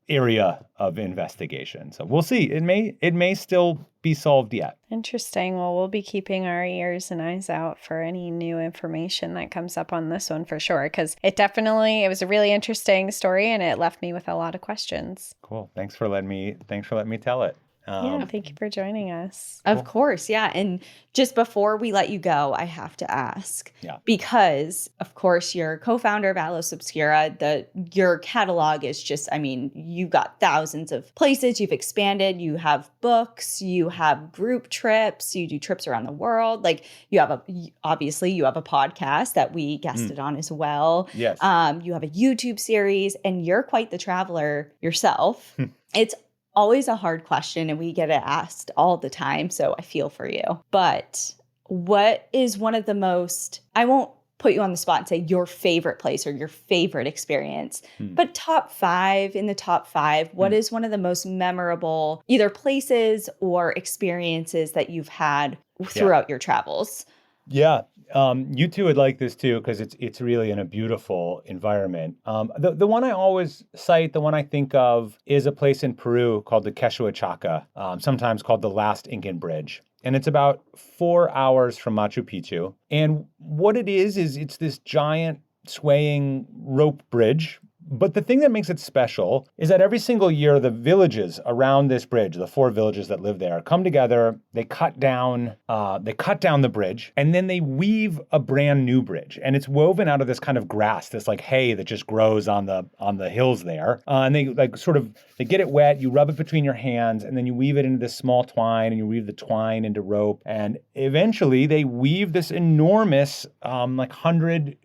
area of investigation. So we'll see. It may still be solved yet. Interesting. Well, we'll be keeping our ears and eyes out for any new information that comes up on this one for sure, because it was a really interesting story and it left me with a lot of questions. Cool. Thanks for letting me tell it. Thank you for joining us. Of course, yeah. And just before we let you go, I have to ask, because, of course, you're co-founder of Atlas Obscura. Your catalog is just, you've got thousands of places. You've expanded. You have books. You have group trips. You do trips around the world. Like, obviously, you have a podcast that we guested on as well. Yes. You have a YouTube series, and you're quite the traveler yourself. It's always a hard question, and we get it asked all the time, so I feel for you. But what is one of the most, I won't put you on the spot and say your favorite place or your favorite experience, but top five, what is one of the most memorable either places or experiences that you've had throughout your travels? Yeah. You two would like this too, because it's really in a beautiful environment. The one I always cite, the one I think of, is a place in Peru called the Quechua, sometimes called the Last Incan Bridge. And it's about 4 hours from Machu Picchu. And what it is it's this giant swaying rope bridge. But the thing that makes it special is that every single year, the villages around this bridge, the 4 villages that live there, come together. They cut down the bridge, and then they weave a brand new bridge. And it's woven out of this kind of grass, this like hay that just grows on the hills there. And they they get it wet. You rub it between your hands, and then you weave it into this small twine, and you weave the twine into rope. And eventually, they weave this enormous, 100,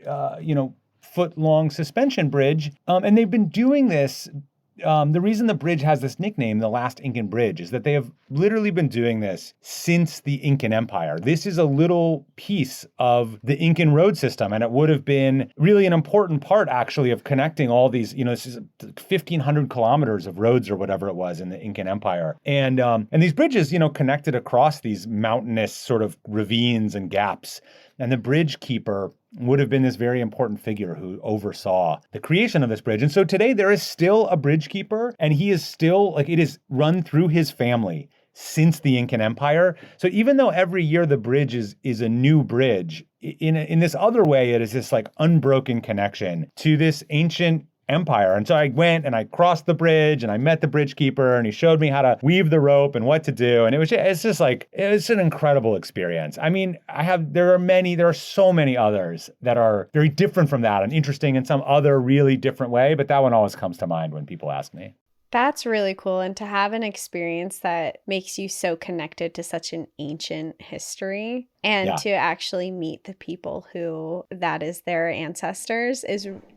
foot-long suspension bridge. And they've been doing this. The reason the bridge has this nickname, the Last Incan Bridge, is that they have literally been doing this since the Incan Empire. This is a little piece of the Incan road system, and it would have been really an important part, actually, of connecting all these, this is 1,500 kilometers of roads or whatever it was in the Incan Empire. And these bridges, connected across these mountainous sort of ravines and gaps. And the bridge keeper would have been this very important figure who oversaw the creation of this bridge. And so today there is still a bridge keeper, and he is still, like, it is run through his family since the Incan Empire. So even though every year the bridge is a new bridge, in this other way, it is this like unbroken connection to this ancient empire. And so I went and I crossed the bridge and I met the bridge keeper and he showed me how to weave the rope and what to do. And it's just like, it's an incredible experience. I mean, there are so many others that are very different from that and interesting in some other really different way. But that one always comes to mind when people ask me. That's really cool. And to have an experience that makes you so connected to such an ancient history and to actually meet the people who that is their ancestors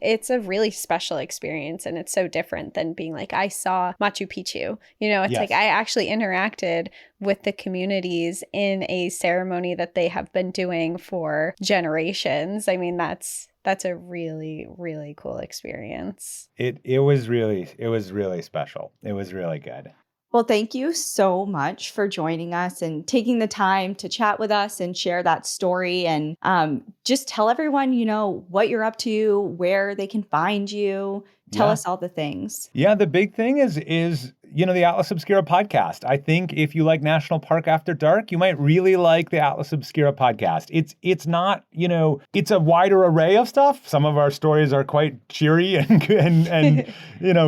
it's a really special experience. And it's so different than being like, I saw Machu Picchu. It's like I actually interacted with the communities in a ceremony that they have been doing for generations. I mean, that's a really, really cool experience. It was really special. It was really good. Well, thank you so much for joining us and taking the time to chat with us and share that story and just tell everyone, what you're up to, where they can find you. Tell us all the things. Yeah, the big thing is the Atlas Obscura podcast. I think if you like National Park After Dark, you might really like the Atlas Obscura podcast. It's not, it's a wider array of stuff. Some of our stories are quite cheery and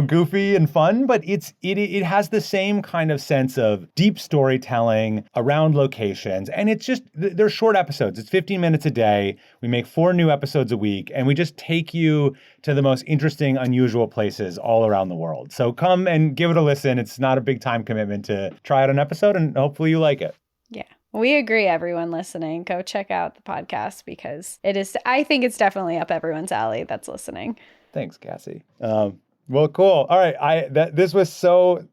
goofy and fun, but it has the same kind of sense of deep storytelling around locations. And it's just, they're short episodes. It's 15 minutes a day. We make 4 new episodes a week, and we just take you to the most interesting, unusual places all around the world. So come and give it a listen. It's not a big time commitment to try out an episode, and hopefully you like it. Yeah, we agree. Everyone listening, go check out the podcast because I think it's definitely up everyone's alley that's listening. Thanks, Cassie. Well, cool. All right. This was so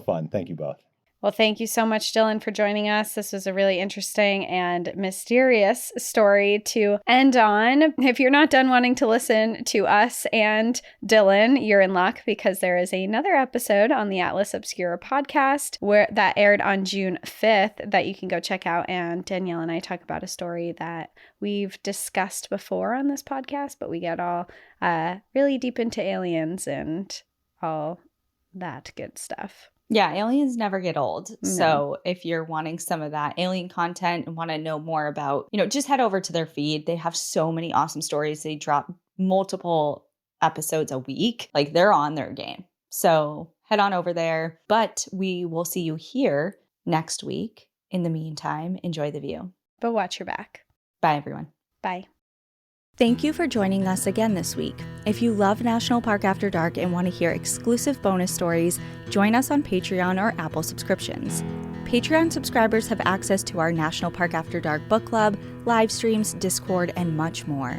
fun. Thank you both. Well, thank you so much, Dylan, for joining us. This was a really interesting and mysterious story to end on. If you're not done wanting to listen to us and Dylan, you're in luck because there is another episode on the Atlas Obscura podcast that aired on June 5th that you can go check out. And Danielle and I talk about a story that we've discussed before on this podcast, but we get all really deep into aliens and all that good stuff. Yeah, aliens never get old. No. So if you're wanting some of that alien content and want to know more about, just head over to their feed. They have so many awesome stories. They drop multiple episodes a week. Like, they're on their game. So head on over there. But we will see you here next week. In the meantime, enjoy the view. But watch your back. Bye, everyone. Bye. Thank you for joining us again this week. If you love National Park After Dark and want to hear exclusive bonus stories, join us on Patreon or Apple subscriptions. Patreon subscribers have access to our National Park After Dark book club, live streams, Discord, and much more.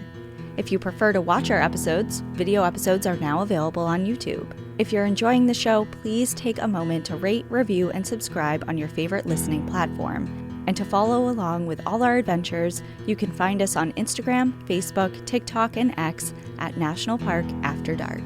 If you prefer to watch our episodes, video episodes are now available on YouTube. If you're enjoying the show, please take a moment to rate, review, and subscribe on your favorite listening platform. And to follow along with all our adventures, you can find us on Instagram, Facebook, TikTok, and X at National Park After Dark.